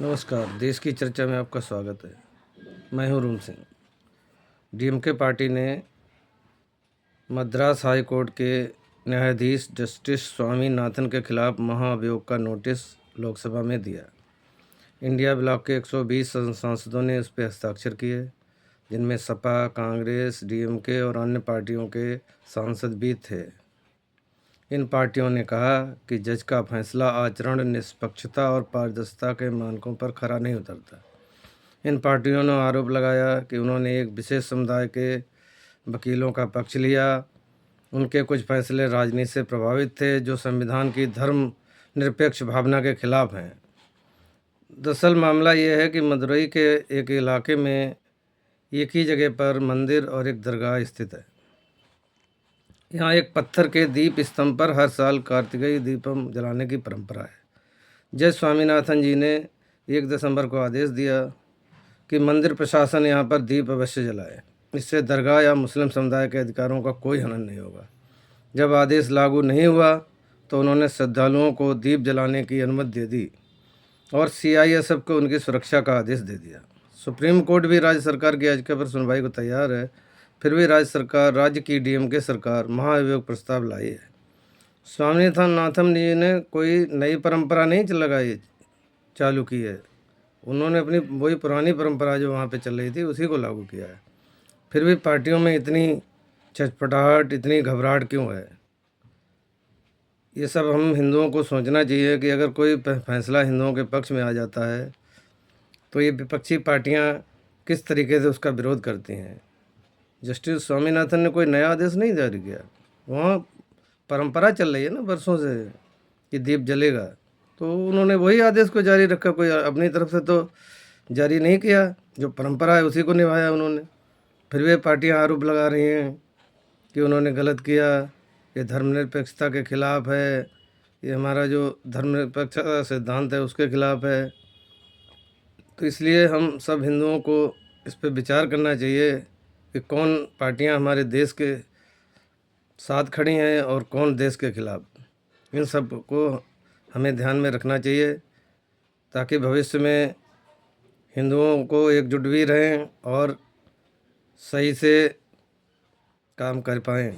नमस्कार। देश की चर्चा में आपका स्वागत है। मैं हूं रूम सिंह। डीएमके पार्टी ने मद्रास हाई कोर्ट के न्यायाधीश जस्टिस स्वामीनाथन के खिलाफ महाअभियोग का नोटिस लोकसभा में दिया। इंडिया ब्लॉक के 120 सांसदों ने उस पर हस्ताक्षर किए, जिनमें सपा, कांग्रेस, डीएमके और अन्य पार्टियों के सांसद भी थे। इन पार्टियों ने कहा कि जज का फैसला आचरण, निष्पक्षता और पारदर्शिता के मानकों पर खरा नहीं उतरता। इन पार्टियों ने आरोप लगाया कि उन्होंने एक विशेष समुदाय के वकीलों का पक्ष लिया। उनके कुछ फैसले राजनीति से प्रभावित थे, जो संविधान की धर्मनिरपेक्ष भावना के खिलाफ हैं। दरअसल मामला यह है कि मदुरई के एक इलाके में एक ही जगह पर मंदिर और एक दरगाह स्थित है। यहाँ एक पत्थर के दीप स्तंभ पर हर साल कार्तिकेय दीपम जलाने की परंपरा है। जज स्वामीनाथन जी ने 1 दिसंबर को आदेश दिया कि मंदिर प्रशासन यहाँ पर दीप अवश्य जलाए। इससे दरगाह या मुस्लिम समुदाय के अधिकारों का कोई हनन नहीं होगा। जब आदेश लागू नहीं हुआ तो उन्होंने श्रद्धालुओं को दीप जलाने की अनुमति दे दी और सीआईएसएफ को उनकी सुरक्षा का आदेश दे दिया। सुप्रीम कोर्ट भी राज्य सरकार की याचिका पर सुनवाई को तैयार है। फिर भी राज्य की डीएमके सरकार महाअभियोग प्रस्ताव लाई है। स्वामीनाथन जी ने कोई नई परंपरा नहीं चालू की है। उन्होंने अपनी वही पुरानी परंपरा जो वहाँ पे चल रही थी उसी को लागू किया है। फिर भी पार्टियों में इतनी चटपटाहट, इतनी घबराहट क्यों है? ये सब हम हिंदुओं को सोचना चाहिए कि अगर कोई फैसला हिंदुओं के पक्ष में आ जाता है तो ये विपक्षी पार्टियां किस तरीके से उसका विरोध करती हैं। जस्टिस स्वामीनाथन ने कोई नया आदेश नहीं जारी किया। वहाँ परंपरा चल रही है ना वर्षों से कि दीप जलेगा, तो उन्होंने वही आदेश को जारी रखा। कोई अपनी तरफ से तो जारी नहीं किया, जो परंपरा है उसी को निभाया उन्होंने। फिर वे पार्टियां आरोप लगा रही हैं कि उन्होंने गलत किया, ये धर्मनिरपेक्षता के खिलाफ है, ये हमारा जो धर्मनिरपेक्षता सिद्धांत है उसके खिलाफ है। तो इसलिए हम सब हिंदुओं को इस पर विचार करना चाहिए कि कौन पार्टियां हमारे देश के साथ खड़ी हैं और कौन देश के खिलाफ। इन सब को हमें ध्यान में रखना चाहिए ताकि भविष्य में हिंदुओं को एकजुट भी रहें और सही से काम कर पाएँ।